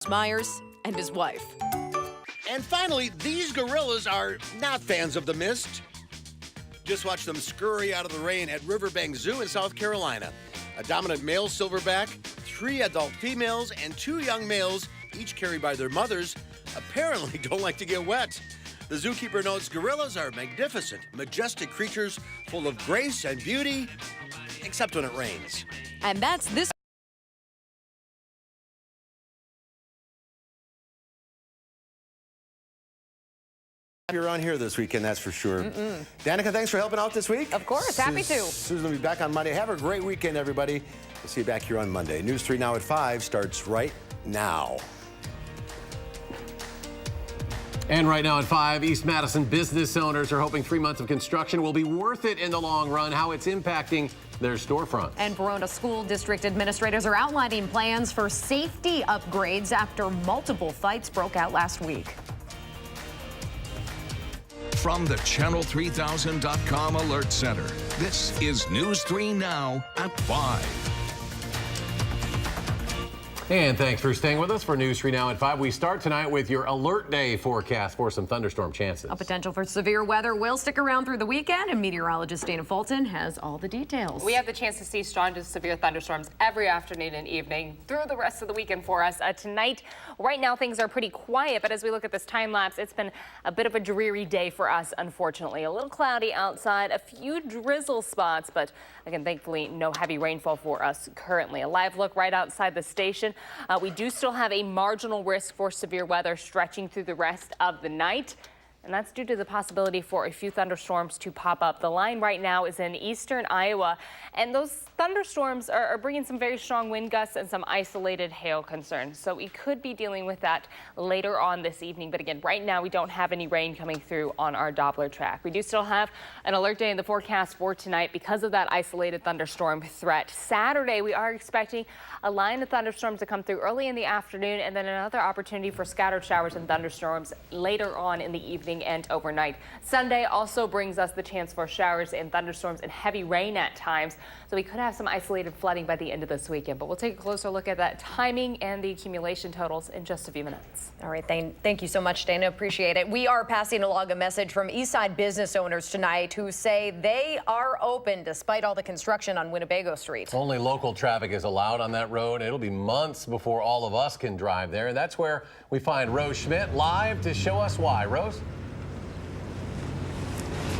Myers and his wife. And finally, these gorillas are not fans of the mist. Just watch them scurry out of the rain at Riverbank Zoo in South Carolina. A dominant male silverback, 3 adult females, and 2 young males, each carried by their mothers, apparently don't like to get wet. The zookeeper notes gorillas are magnificent, majestic creatures full of grace and beauty, except when it rains. And that's this. You're on here this weekend, that's for sure. Danica, thanks for helping out this week. Of course, happy to. Susan will be back on Monday. Have a great weekend, everybody. We'll see you back here on Monday. News 3 Now at 5 starts right now. And right now at 5, East Madison business owners are hoping 3 months of construction will be worth it in the long run, how it's impacting their storefront. And Verona School District administrators are outlining plans for safety upgrades after multiple fights broke out last week. From the Channel3000.com Alert Center, this is News 3 Now at 5. And thanks for staying with us for News 3 Now at 5. We start tonight with your alert day forecast for some thunderstorm chances. A potential for severe weather will stick around through the weekend, and meteorologist Dana Fulton has all the details. We have the chance to see strong to severe thunderstorms every afternoon and evening through the rest of the weekend for us. Tonight, right now, things are pretty quiet, but as we look at this time lapse, it's been a bit of a dreary day for us, unfortunately. A little cloudy outside, a few drizzle spots, but again, thankfully, no heavy rainfall for us currently. A live look right outside the station. We do still have a marginal risk for severe weather stretching through the rest of the night, and that's due to the possibility for a few thunderstorms to pop up. The line right now is in eastern Iowa, and those thunderstorms are bringing some very strong wind gusts and some isolated hail concerns. So we could be dealing with that later on this evening. But again, right now we don't have any rain coming through on our Doppler track. We do still have an alert day in the forecast for tonight because of that isolated thunderstorm threat. Saturday, we are expecting a line of thunderstorms to come through early in the afternoon, and then another opportunity for scattered showers and thunderstorms later on in the evening and overnight. Sunday also brings us the chance for showers and thunderstorms and heavy rain at times. So we could have some isolated flooding by the end of this weekend, but we'll take a closer look at that timing and the accumulation totals in just a few minutes. All right, thank you so much, Dana. Appreciate it. We are passing along a message from Eastside business owners tonight who say they are open despite all the construction on Winnebago Street. Only local traffic is allowed on that road. It'll be months before all of us can drive there. And that's where we find Rose Schmidt live to show us why. Rose?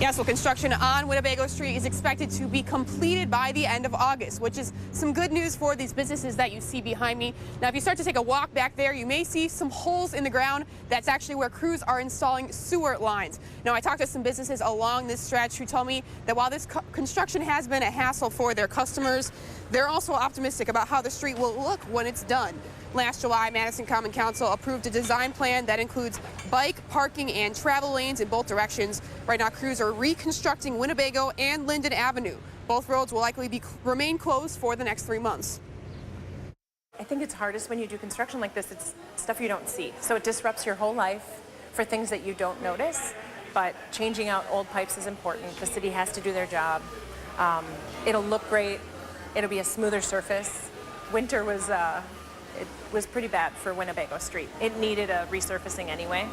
Yeah, so construction on Winnebago Street is expected to be completed by the end of August, which is some good news for these businesses that you see behind me. Now, if you start to take a walk back there, you may see some holes in the ground. That's actually where crews are installing sewer lines. Now, I talked to some businesses along this stretch who told me that while this construction has been a hassle for their customers, they're also optimistic about how the street will look when it's done. Last July, Madison Common Council approved a design plan that includes bike, parking, and travel lanes in both directions. Right now, crews are reconstructing Winnebago and Linden Avenue. Both roads will likely remain closed for the next 3 months. I think it's hardest when you do construction like this. It's stuff you don't see. So it disrupts your whole life for things that you don't notice. But changing out old pipes is important. The city has to do their job. It'll look great. It'll be a smoother surface. Winter was it was pretty bad for Winnebago Street. It needed a resurfacing anyway.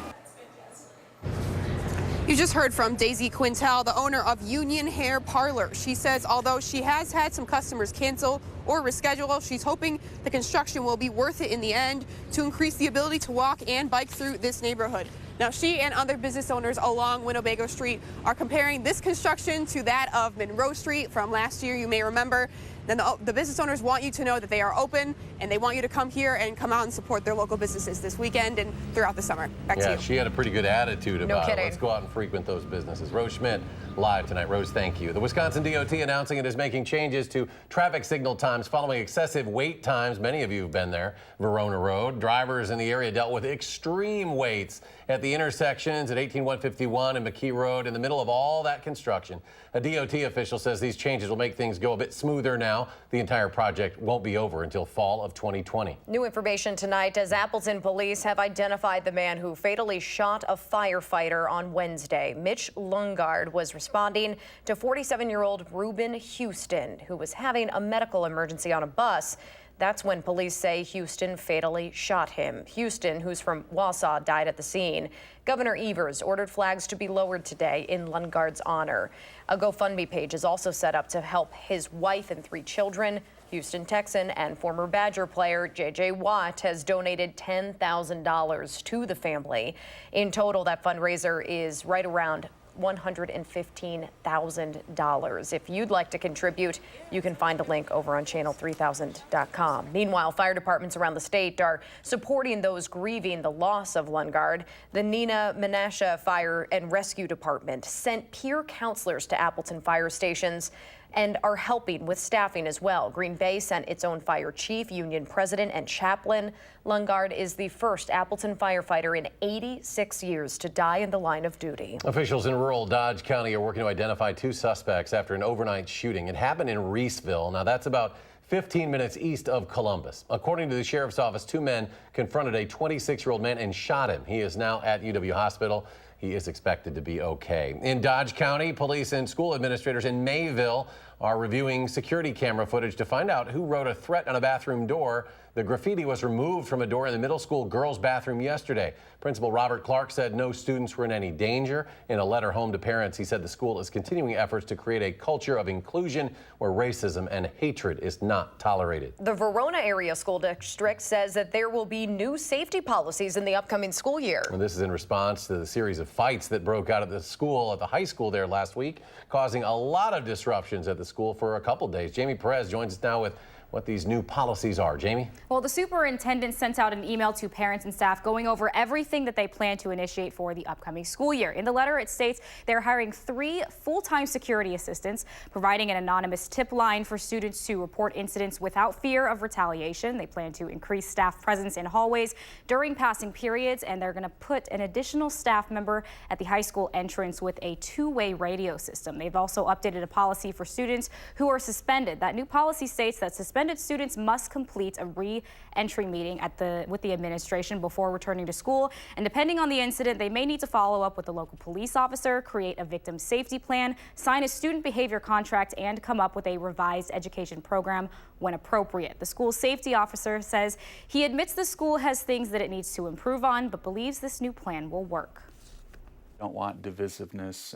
You just heard from Daisy Quintel, the owner of Union Hair Parlor. She says although she has had some customers cancel or reschedule, she's hoping the construction will be worth it in the end to increase the ability to walk and bike through this neighborhood. Now, she and other business owners along Winnebago Street are comparing this construction to that of Monroe Street from last year. You may remember. Then the business owners want you to know that they are open, and they want you to come here and come out and support their local businesses this weekend and throughout the summer. Back to you. Yeah, she had a pretty good attitude about kidding. it. Let's go out and frequent those businesses. Rose Schmidt live tonight. Rose, thank you. The Wisconsin DOT announcing it is making changes to traffic signal times following excessive wait times. Many of you have been there. Verona Road. Drivers in the area dealt with extreme waits at the intersections at 18151 and McKee Road in the middle of all that construction. A DOT official says these changes will make things go a bit smoother now. The entire project won't be over until fall of 2020. New information tonight as Appleton police have identified the man who fatally shot a firefighter on Wednesday. Mitch Lungard was responding to 47-year-old Reuben Houston, who was having a medical emergency on a bus. That's when police say Houston fatally shot him. Houston, who's from Wausau, died at the scene. Governor Evers ordered flags to be lowered today in Lundgaard's honor. A GoFundMe page is also set up to help his wife and 3 children. Houston Texan and former Badger player J.J. Watt has donated $10,000 to the family. In total, that fundraiser is right around $115,000. If you'd like to contribute, you can find a link over on channel3000.com. Meanwhile, fire departments around the state are supporting those grieving the loss of Lundgaard. The Nina Menasha Fire and Rescue Department sent peer counselors to Appleton fire stations and are helping with staffing as well. Green Bay sent its own fire chief, union president, and chaplain. Lundgaard is the first Appleton firefighter in 86 years to die in the line of duty. Officials in rural Dodge County are working to identify 2 suspects after an overnight shooting. It happened in Reeseville. Now, that's about 15 minutes east of Columbus. According to the sheriff's office, 2 men confronted a 26-year-old man and shot him. He is now at UW Hospital. He is expected to be okay. In Dodge County, police and school administrators in Mayville are reviewing security camera footage to find out who wrote a threat on a bathroom door. The graffiti was removed from a door in the middle school girls' bathroom yesterday. Principal Robert Clark said no students were in any danger. In a letter home to parents, he said the school is continuing efforts to create a culture of inclusion where racism and hatred is not tolerated. The Verona Area School District says that there will be new safety policies in the upcoming school year. And this is in response to the series of fights that broke out at the school, at the high school there last week, causing a lot of disruptions at the school for a couple days. Jamie Perez joins us now with what these new policies are. Jamie? Well, the superintendent sent out an email to parents and staff going over everything that they plan to initiate for the upcoming school year. In the letter, it states they're hiring 3 full-time security assistants, providing an anonymous tip line for students to report incidents without fear of retaliation. They plan to increase staff presence in hallways during passing periods, and they're going to put an additional staff member at the high school entrance with a 2-way radio system. They've also updated a policy for students who are suspended. That new policy states that suspended students must complete a re-entry meeting with the administration before returning to school. And depending on the incident, they may need to follow up with the local police officer, create a victim safety plan, sign a student behavior contract, and come up with a revised education program when appropriate. The school safety officer says he admits the school has things that it needs to improve on, but believes this new plan will work. Don't want divisiveness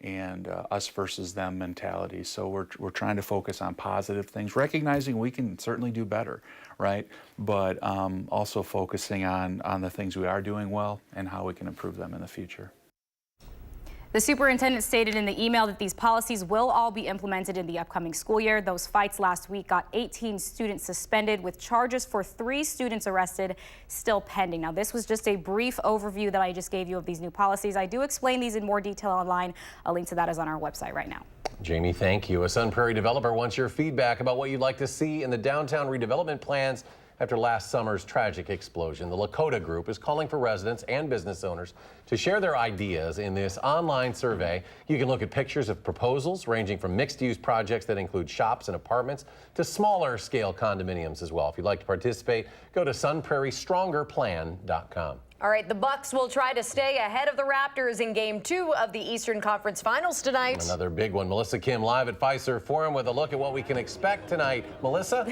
and us versus them mentality. So we're trying to focus on positive things, recognizing we can certainly do better, right? But also focusing on the things we are doing well and how we can improve them in the future. The superintendent stated in the email that these policies will all be implemented in the upcoming school year. Those fights last week got 18 students suspended, with charges for 3 students arrested still pending. Now, this was just a brief overview that I just gave you of these new policies. I do explain these in more detail online. A link to that is on our website right now. Jamie, thank you. A Sun Prairie developer wants your feedback about what you'd like to see in the downtown redevelopment plans after last summer's tragic explosion. The Lakota Group is calling for residents and business owners to share their ideas in this online survey. You can look at pictures of proposals ranging from mixed-use projects that include shops and apartments to smaller scale condominiums as well. If you'd like to participate, go to sunprairiestrongerplan.com. All right, the Bucks will try to stay ahead of the Raptors in Game 2 of the Eastern Conference Finals tonight. Another big one. Melissa Kim live at Fiserv Forum with a look at what we can expect tonight. Melissa?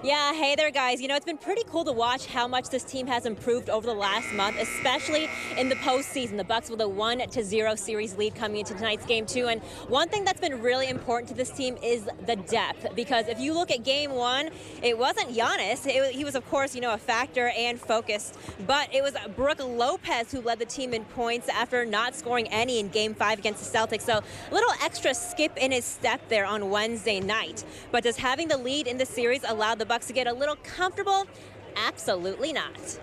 Yeah, hey there, guys. You know, it's been pretty cool to watch how much this team has improved over the last month, especially in the postseason. The Bucks with a 1-0 series lead coming into tonight's Game 2. And one thing that's been really important to this team is the depth, because if you look at Game 1, it wasn't Giannis. He was, of course, you know, a factor and focused, but it was Brook Lopez who led the team in points after not scoring any in Game 5 against the Celtics. So a little extra skip in his step there on Wednesday night. But does having the lead in the series allow the Bucks to get a little comfortable? Absolutely not. It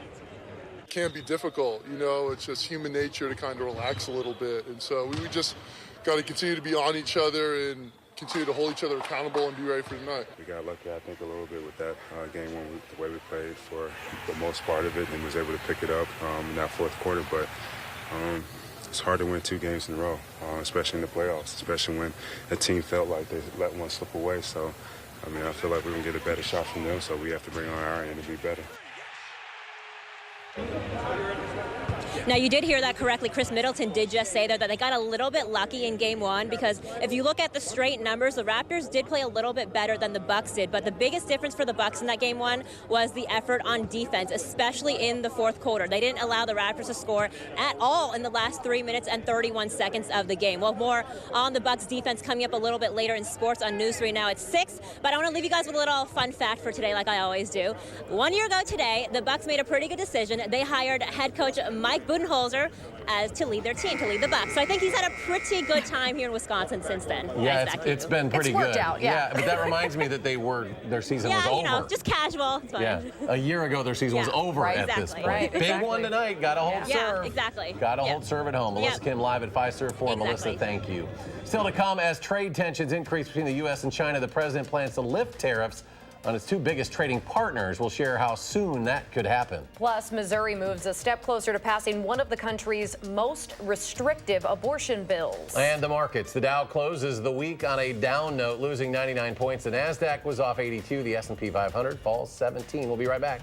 can be difficult, you know, it's just human nature to kind of relax a little bit. And so we just got to continue to be on each other and continue to hold each other accountable and be ready for tonight. We got lucky, I think, a little bit with that game one, the way we played for the most part of it, and was able to pick it up in that fourth quarter. But it's hard to win 2 games in a row, especially in the playoffs, especially when a team felt like they let one slip away. So, I mean, I feel like we're going to get a better shot from them, so we have to bring on our end to be better. Now, you did hear that correctly. Chris Middleton did just say there that they got a little bit lucky in game one, because if you look at the straight numbers, the Raptors did play a little bit better than the Bucks did. But the biggest difference for the Bucks in that game one was the effort on defense, especially in the fourth quarter. They didn't allow the Raptors to score at all in the last 3 minutes and 31 seconds of the game. Well, more on the Bucks defense coming up a little bit later in sports on News 3 Now at 6. But I want to leave you guys with a little fun fact for today, like I always do. 1 year ago today, the Bucks made a pretty good decision. They hired head coach Mike Budenholzer to lead their team, to lead the Bucks. So I think he's had a pretty good time here in Wisconsin since then. Yeah, it's been pretty It's worked good. out, yeah. But that reminds me that their season was over. Yeah, you know, just casual. It's fine. Yeah, a year ago their season was over right, at this exactly. point. Right, Big exactly. one tonight. Got to hold serve. Yeah, exactly. Got to hold serve at home. Melissa Yep. Kim live at Fiserv 4. Exactly. Melissa, thank you. Still to come, as trade tensions increase between the U.S. and China, the president plans to lift tariffs on its two biggest trading partners. We'll share how soon that could happen. Plus, Missouri moves a step closer to passing one of the country's most restrictive abortion bills. And the markets. The Dow closes the week on a down note, losing 99 points. The NASDAQ was off 82. The S&P 500 falls 17. We'll be right back.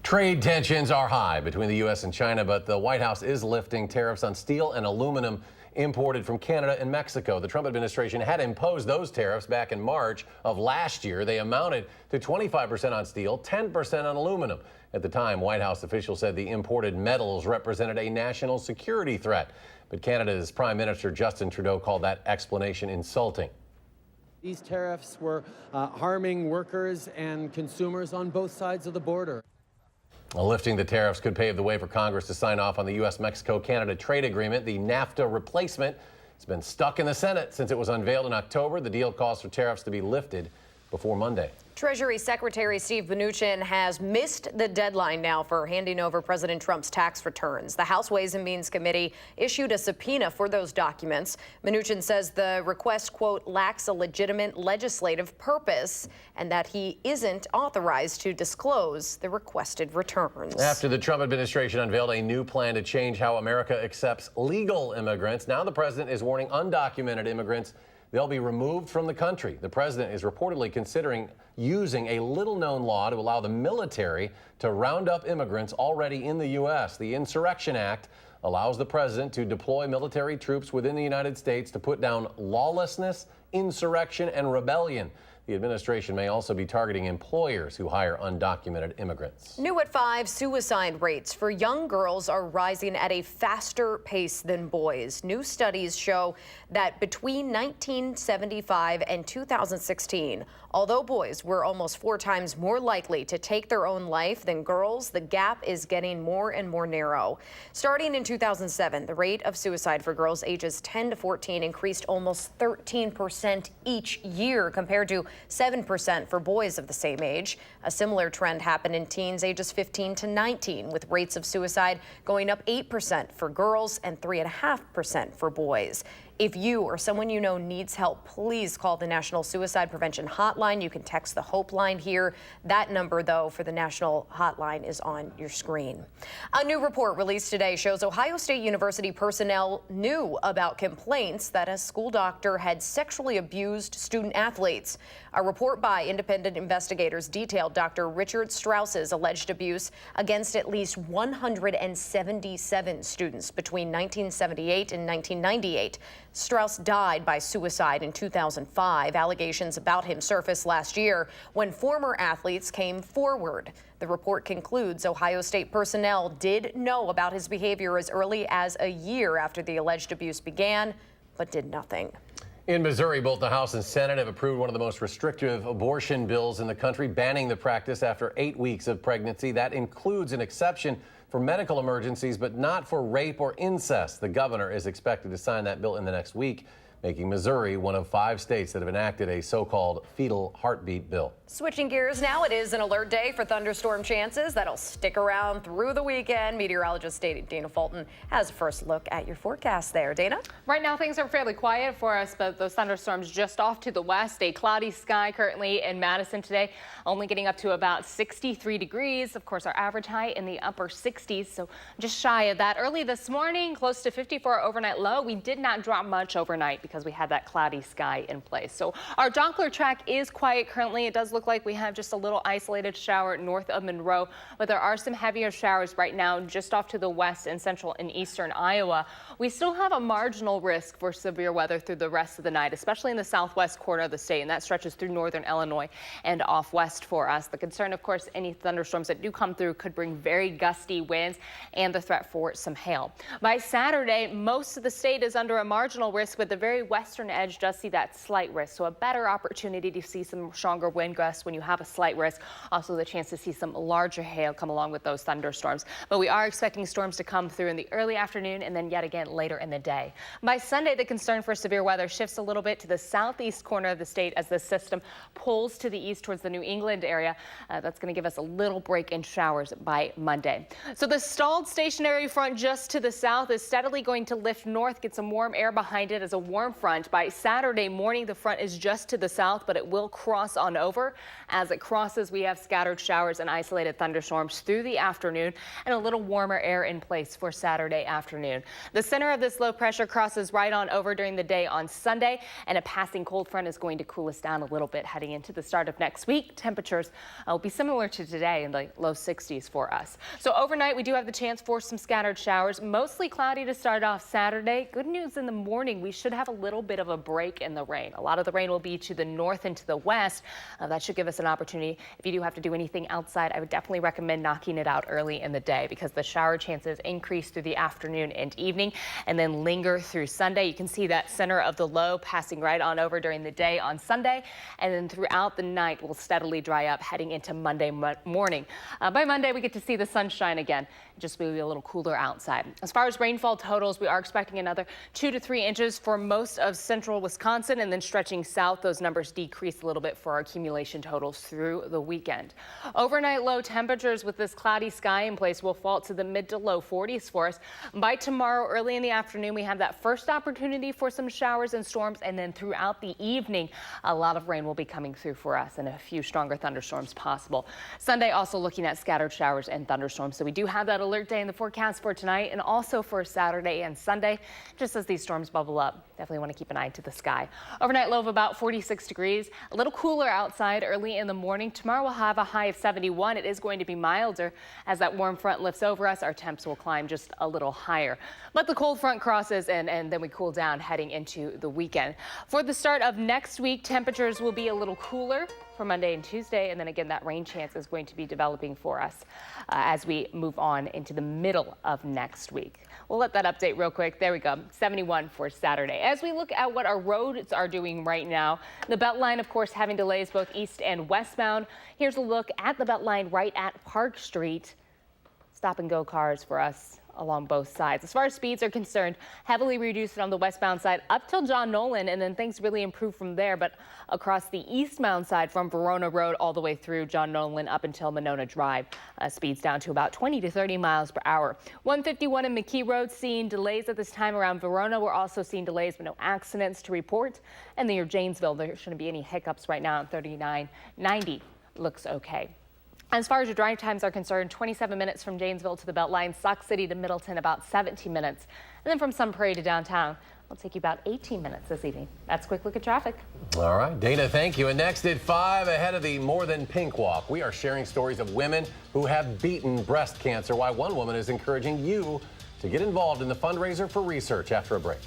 Trade tensions are high between the U.S. and China, but the White House is lifting tariffs on steel and aluminum imported from Canada and Mexico. The Trump administration had imposed those tariffs back in March of last year. They amounted to 25% on steel, 10% on aluminum. At the time, White House officials said the imported metals represented a national security threat. But Canada's Prime Minister Justin Trudeau called that explanation insulting. These tariffs were harming workers and consumers on both sides of the border. Lifting the tariffs could pave the way for Congress to sign off on the U.S.-Mexico-Canada trade agreement, the NAFTA replacement. It's been stuck in the Senate since it was unveiled in October. The deal calls for tariffs to be lifted before Monday. Treasury Secretary Steve Mnuchin has missed the deadline now for handing over President Trump's tax returns. The House Ways and Means Committee issued a subpoena for those documents. Mnuchin says the request, quote, lacks a legitimate legislative purpose and that he isn't authorized to disclose the requested returns. After the Trump administration unveiled a new plan to change how America accepts legal immigrants, now the president is warning undocumented immigrants they'll be removed from the country. The president is reportedly considering using a little-known law to allow the military to round up immigrants already in the U.S. The Insurrection Act allows the president to deploy military troops within the United States to put down lawlessness, insurrection, and rebellion. The administration may also be targeting employers who hire undocumented immigrants. New at 5, suicide rates for young girls are rising at a faster pace than boys. New studies show that between 1975 and 2016, although boys were almost 4 times more likely to take their own life than girls, the gap is getting more and more narrow. Starting in 2007, the rate of suicide for girls ages 10 to 14 increased almost 13% each year compared to 7% for boys of the same age. A similar trend happened in teens ages 15 to 19, with rates of suicide going up 8% for girls and 3.5% for boys. If you or someone you know needs help, please call the National Suicide Prevention Hotline. You can text the Hope line here. That number, though, for the National Hotline is on your screen. A new report released today shows Ohio State University personnel knew about complaints that a school doctor had sexually abused student athletes. A report by independent investigators detailed Dr. Richard Strauss's alleged abuse against at least 177 students between 1978 and 1998. Strauss died by suicide in 2005. Allegations about him surfaced last year when former athletes came forward. The report concludes Ohio State personnel did know about his behavior as early as a year after the alleged abuse began, but did nothing. In Missouri, both the House and Senate have approved one of the most restrictive abortion bills in the country, banning the practice after 8 weeks of pregnancy. That includes an exception for medical emergencies, but not for rape or incest. The governor is expected to sign that bill in the next week, making Missouri one of 5 states that have enacted a so-called fetal heartbeat bill. Switching gears now, it is an alert day for thunderstorm chances that'll stick around through the weekend. Meteorologist Dana Fulton has a first look at your forecast there. Dana? Right now, things are fairly quiet for us, but those thunderstorms just off to the west. A cloudy sky currently in Madison today, only getting up to about 63 degrees. Of course, our average high in the upper 60s, so just shy of that. Early this morning, close to 50 for our overnight low. We did not drop much overnight because we had that cloudy sky in place. So our Doppler track is quiet currently. It does look like we have just a little isolated shower north of Monroe, but there are some heavier showers right now just off to the west and central and eastern Iowa. We still have a marginal risk for severe weather through the rest of the night, especially in the southwest corner of the state, and that stretches through northern Illinois and off west for us. The concern, of course, any thunderstorms that do come through could bring very gusty winds and the threat for some hail. By Saturday, most of the state is under a marginal risk, but the very western edge does see that slight risk, so a better opportunity to see some stronger wind gusts when you have a slight risk. Also the chance to see some larger hail come along with those thunderstorms. But we are expecting storms to come through in the early afternoon and then yet again later in the day. By Sunday, the concern for severe weather shifts a little bit to the southeast corner of the state as the system pulls to the east towards the New England area. That's going to give us a little break in showers by Monday. So the stalled stationary front just to the south is steadily going to lift north, get some warm air behind it as a warm front. By Saturday morning, the front is just to the south, but it will cross on over. As it crosses, we have scattered showers and isolated thunderstorms through the afternoon and a little warmer air in place for Saturday afternoon. The center of this low pressure crosses right on over during the day on Sunday, and a passing cold front is going to cool us down a little bit heading into the start of next week. Temperatures will be similar to today in the low 60s for us. So overnight, we do have the chance for some scattered showers, mostly cloudy to start off Saturday. Good news in the morning, we should have a little bit of a break in the rain. A lot of the rain will be to the north and to the west. That should give us an opportunity. If you do have to do anything outside, I would definitely recommend knocking it out early in the day because the shower chances increase through the afternoon and evening and then linger through Sunday. You can see that center of the low passing right on over during the day on Sunday, and then throughout the night will steadily dry up heading into Monday morning. By Monday, we get to see the sunshine again. Just maybe a little cooler outside. As far as rainfall totals, we are expecting another 2 to 3 inches for most most of central Wisconsin and then stretching south. Those numbers decrease a little bit for our accumulation totals through the weekend. Overnight low temperatures with this cloudy sky in place will fall to the mid to low 40s for us. By tomorrow early in the afternoon, we have that first opportunity for some showers and storms, and then throughout the evening, a lot of rain will be coming through for us and a few stronger thunderstorms possible. Sunday also looking at scattered showers and thunderstorms. So we do have that alert day in the forecast for tonight and also for Saturday and Sunday, just as these storms bubble up. Definitely want to keep an eye to the sky. Overnight low of about 46 degrees, a little cooler outside early in the morning. Tomorrow we'll have a high of 71. It is going to be milder as that warm front lifts over us. Our temps will climb just a little higher. But the cold front crosses and then we cool down heading into the weekend. For the start of next week, temperatures will be a little cooler for Monday and Tuesday, and then again that rain chance is going to be developing for us as we move on into the middle of next week. We'll let that update real quick. There we go, 71 for Saturday. As we look at what our roads are doing right now, the Beltline, of course, having delays both east and westbound. Here's a look at the Beltline right at Park Street. Stop and go cars for us along both sides. As far as speeds are concerned, heavily reduced on the westbound side up till John Nolan, and then things really improve from there. But across the eastbound side from Verona Road all the way through John Nolan up until Monona Drive, speeds down to about 20 to 30 miles per hour. 151 and McKee Road seeing delays at this time around Verona. We're also seeing delays, but no accidents to report. And near Janesville, there shouldn't be any hiccups right now. 3990 looks okay. As far as your drive times are concerned, 27 minutes from Janesville to the Beltline, Sauk City to Middleton, about 17 minutes. And then from Sun Prairie to downtown, it'll take you about 18 minutes this evening. That's a quick look at traffic. All right, Dana, thank you. And next at 5, ahead of the More Than Pink Walk, we are sharing stories of women who have beaten breast cancer, why one woman is encouraging you to get involved in the fundraiser for research after a break.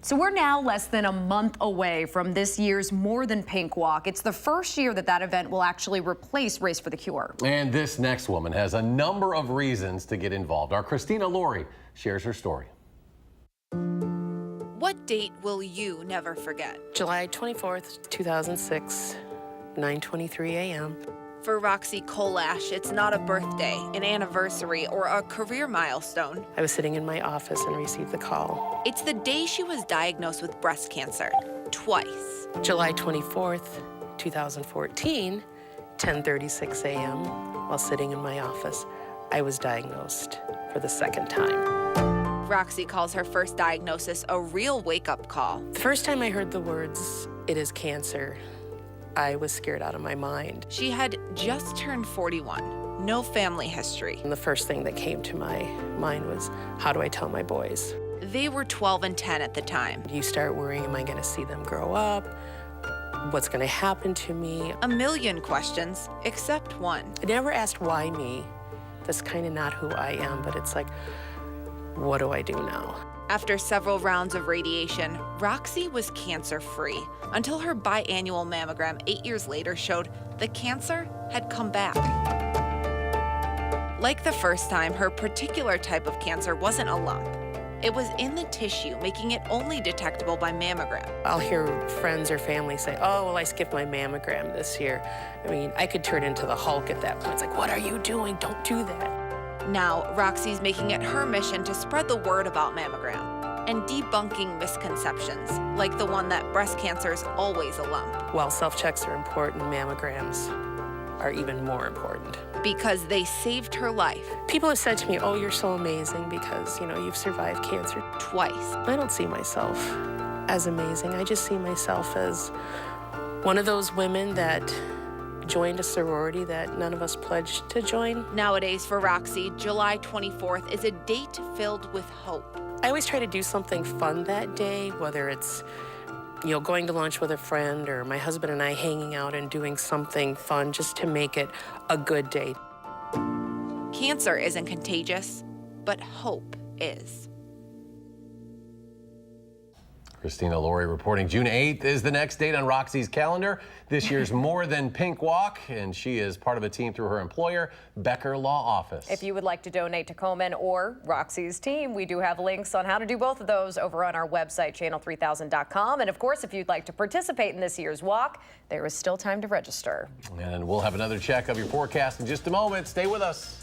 So we're now less than a month away from this year's More Than Pink Walk. It's the first year that that event will actually replace Race for the Cure. And this next woman has a number of reasons to get involved. Our Christina Laurie shares her story. What date will you never forget? July 24th, 2006, 9:23 a.m. For Roxy Kolash, it's not a birthday, an anniversary, or a career milestone. I was sitting in my office and received the call. It's the day she was diagnosed with breast cancer, twice. July 24th, 2014, 10:36 a.m., while sitting in my office, I was diagnosed for the second time. Roxy calls her first diagnosis a real wake-up call. The first time I heard the words, "It is cancer," I was scared out of my mind. She had just turned 41, no family history. And the first thing that came to my mind was, how do I tell my boys? They were 12 and 10 at the time. You start worrying, am I gonna see them grow up? What's gonna happen to me? A million questions, except one. I never asked why me. That's kind of not who I am, but it's like, what do I do now? After several rounds of radiation, Roxy was cancer-free until her biannual mammogram 8 years later showed the cancer had come back. Like the first time, her particular type of cancer wasn't a lump. It was in the tissue, making it only detectable by mammogram. I'll hear friends or family say, oh, well, I skipped my mammogram this year. I mean, I could turn into the Hulk at that point. It's like, what are you doing? Don't do that. Now, Roxy's making it her mission to spread the word about mammogram and debunking misconceptions, like the one that breast cancer is always a lump. While self-checks are important, mammograms are even more important. Because they saved her life. People have said to me, oh, you're so amazing because, you've survived cancer. Twice. I don't see myself as amazing. I just see myself as one of those women that joined a sorority that none of us pledged to join. Nowadays for Roxy, July 24th is a date filled with hope. I always try to do something fun that day, whether it's going to lunch with a friend or my husband and I hanging out and doing something fun just to make it a good day. Cancer isn't contagious, but hope is. Christina Laurie reporting June 8th is the next date on Roxy's calendar. This year's More Than Pink Walk, and she is part of a team through her employer, Becker Law Office. If you would like to donate to Komen or Roxy's team, we do have links on how to do both of those over on our website, channel3000.com. And of course, if you'd like to participate in this year's walk, there is still time to register. And we'll have another check of your forecast in just a moment. Stay with us.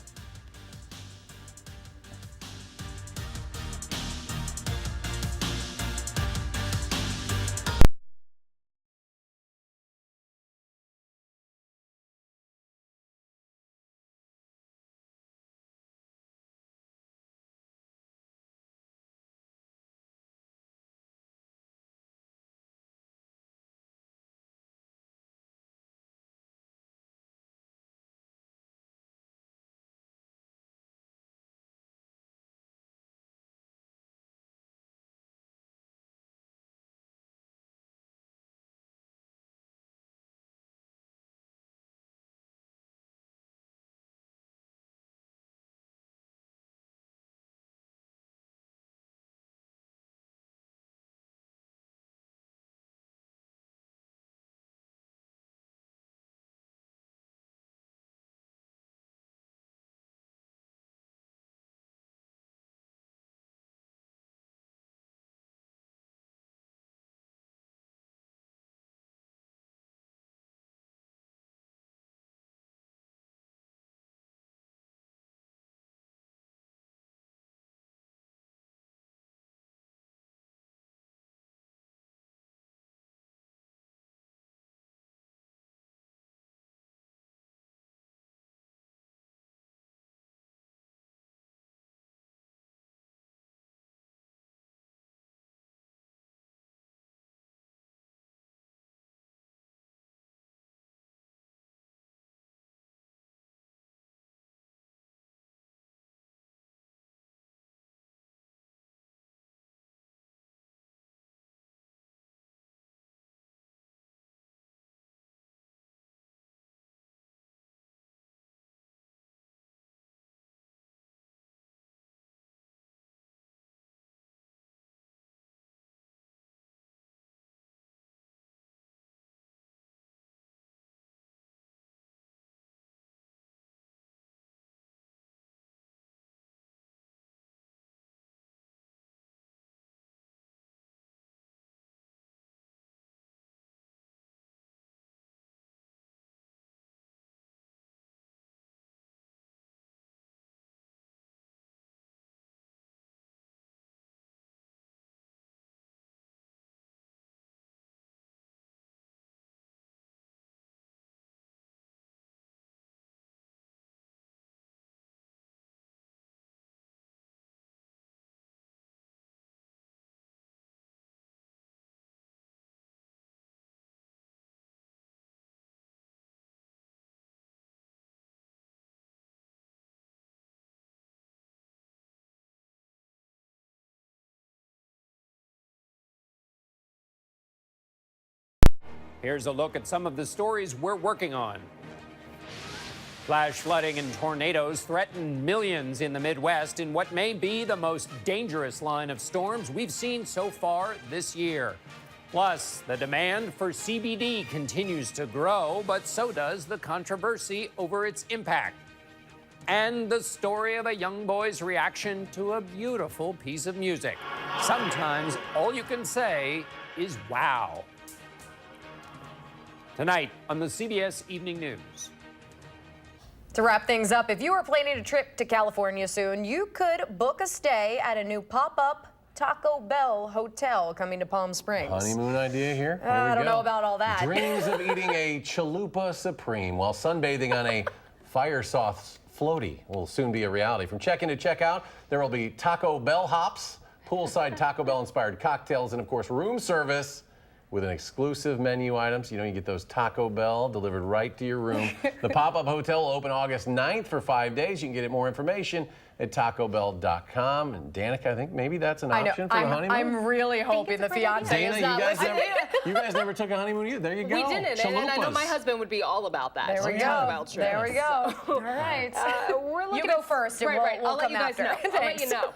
Here's a look at some of the stories we're working on. Flash flooding and tornadoes threaten millions in the Midwest in what may be the most dangerous line of storms we've seen so far this year. Plus, the demand for CBD continues to grow, but so does the controversy over its impact. And the story of a young boy's reaction to a beautiful piece of music. Sometimes all you can say is wow. Tonight on the CBS Evening News. To wrap things up, if you are planning a trip to California soon, you could book a stay at a new pop-up Taco Bell hotel coming to Palm Springs. Honeymoon idea here? I don't know about all that. Dreams of eating a chalupa supreme while sunbathing on a fire sauce floaty will soon be a reality. From check-in to check-out, there will be Taco Bell hops, poolside Taco Bell-inspired cocktails, and of course, room service with an exclusive menu items. You know, you get those Taco Bell delivered right to your room. The pop-up hotel will open August 9th for 5 days. You can get more information at tacobell.com. And Danica, I think maybe that's an option for the honeymoon. I'm really hoping the fiance Dana, is not listening. you guys never took a honeymoon either. There you go. We didn't, and I know my husband would be all about that. There we go. There we go. All right. We're looking You go first, and we'll I'll let come you guys after. know. I'll let you know.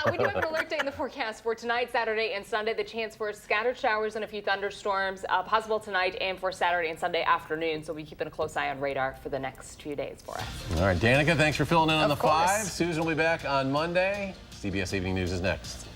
We do have an alert day in the forecast for tonight, Saturday, and Sunday. The chance for scattered showers and a few thunderstorms possible tonight and for Saturday and Sunday afternoon. So we're keeping a close eye on radar for the next few days for us. All right, Danica, thanks for filling in on the Of course. 5. Susan will be back on Monday. CBS Evening News is next.